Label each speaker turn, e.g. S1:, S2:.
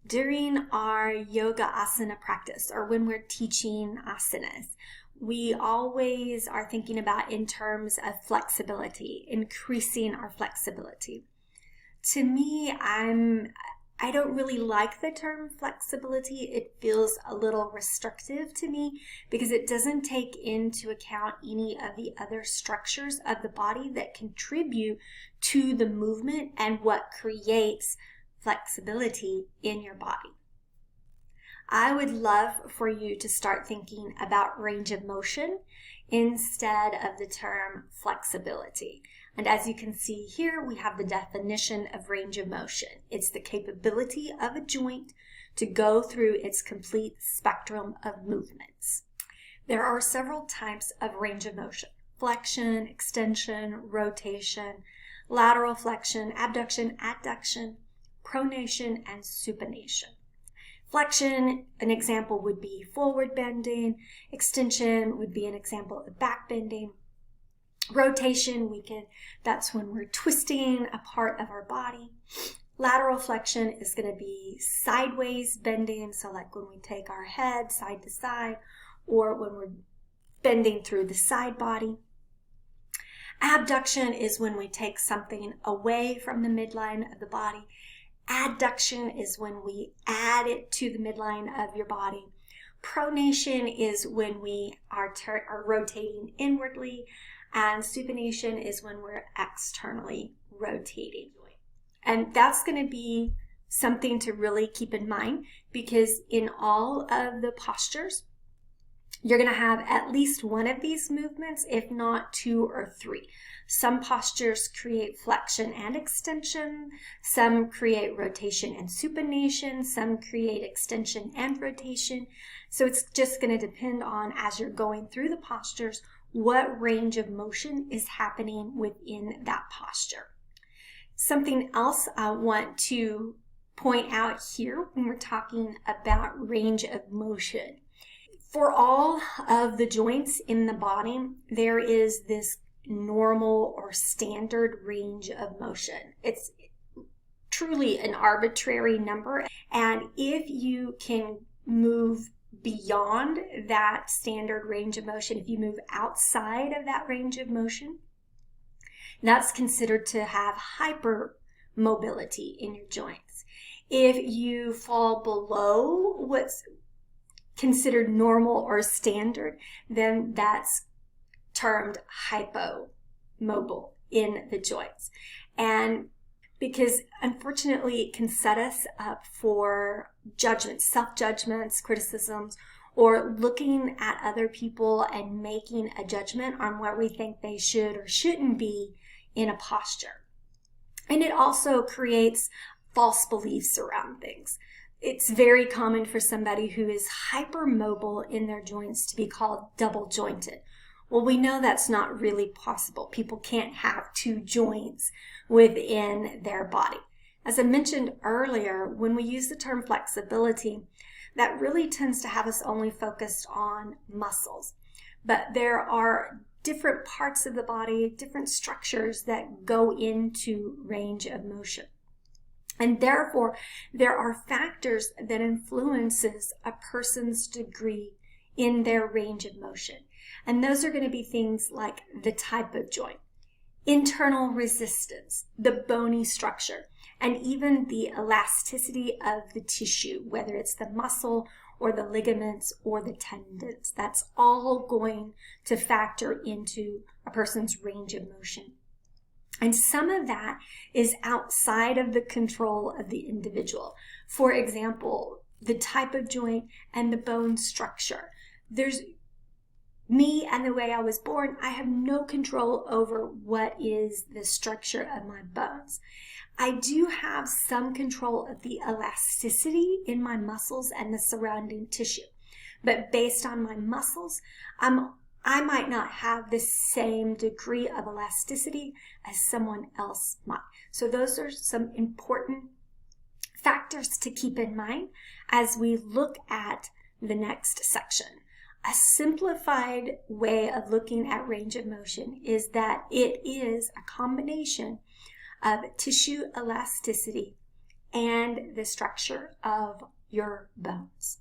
S1: During our yoga asana practice, or when we're teaching asanas, we always are thinking about in terms of flexibility, increasing our flexibility. To me, I don't really like the term flexibility. It feels a little restrictive to me because it doesn't take into account any of the other structures of the body that contribute to the movement and what creates flexibility in your body. I would love for you to start thinking about range of motion instead of the term flexibility. And as you can see here, we have the definition of range of motion. It's the capability of a joint to go through its complete spectrum of movements. There are several types of range of motion: flexion, extension, rotation, lateral flexion, abduction, adduction, pronation, and supination. Flexion, an example would be forward bending. Extension would be an example of back bending. Rotation, that's when we're twisting a part of our body. Lateral flexion is going to be sideways bending, so like when we take our head side to side, or when we're bending through the side body. Abduction is when we take something away from the midline of the body. Adduction is when we add it to the midline of your body. Pronation is when we are rotating inwardly, and supination is when we're externally rotating. And that's going to be something to really keep in mind, because in all of the postures, you're going to have at least one of these movements, if not two or three. Some postures create flexion and extension. Some create rotation and supination. Some create extension and rotation. So it's just going to depend on, as you're going through the postures, what range of motion is happening within that posture. Something else I want to point out here when we're talking about range of motion. For all of the joints in the body, there is this normal or standard range of motion. It's truly an arbitrary number, and if you can move beyond that standard range of motion, if you move outside of that range of motion, that's considered to have hypermobility in your joints. If you fall below what's considered normal or standard, then that's termed hypomobile in the joints. And because unfortunately it can set us up for judgments, self-judgments, criticisms, or looking at other people and making a judgment on where we think they should or shouldn't be in a posture. And it also creates false beliefs around things. It's very common for somebody who is hypermobile in their joints to be called double jointed. Well, we know that's not really possible. People can't have two joints within their body. As I mentioned earlier, when we use the term flexibility, that really tends to have us only focused on muscles. But there are different parts of the body, different structures that go into range of motion. And therefore, there are factors that influences a person's degree in their range of motion. And those are going to be things like the type of joint, internal resistance, the bony structure, and even the elasticity of the tissue, whether it's the muscle or the ligaments or the tendons. That's all going to factor into a person's range of motion. And some of that is outside of the control of the individual. For example, the type of joint and the bone structure. There's me and the way I was born, I have no control over what is the structure of my bones. I do have some control of the elasticity in my muscles and the surrounding tissue. But based on my muscles, I might not have the same degree of elasticity as someone else might. So those are some important factors to keep in mind as we look at the next section. A simplified way of looking at range of motion is that it is a combination of tissue elasticity and the structure of your bones.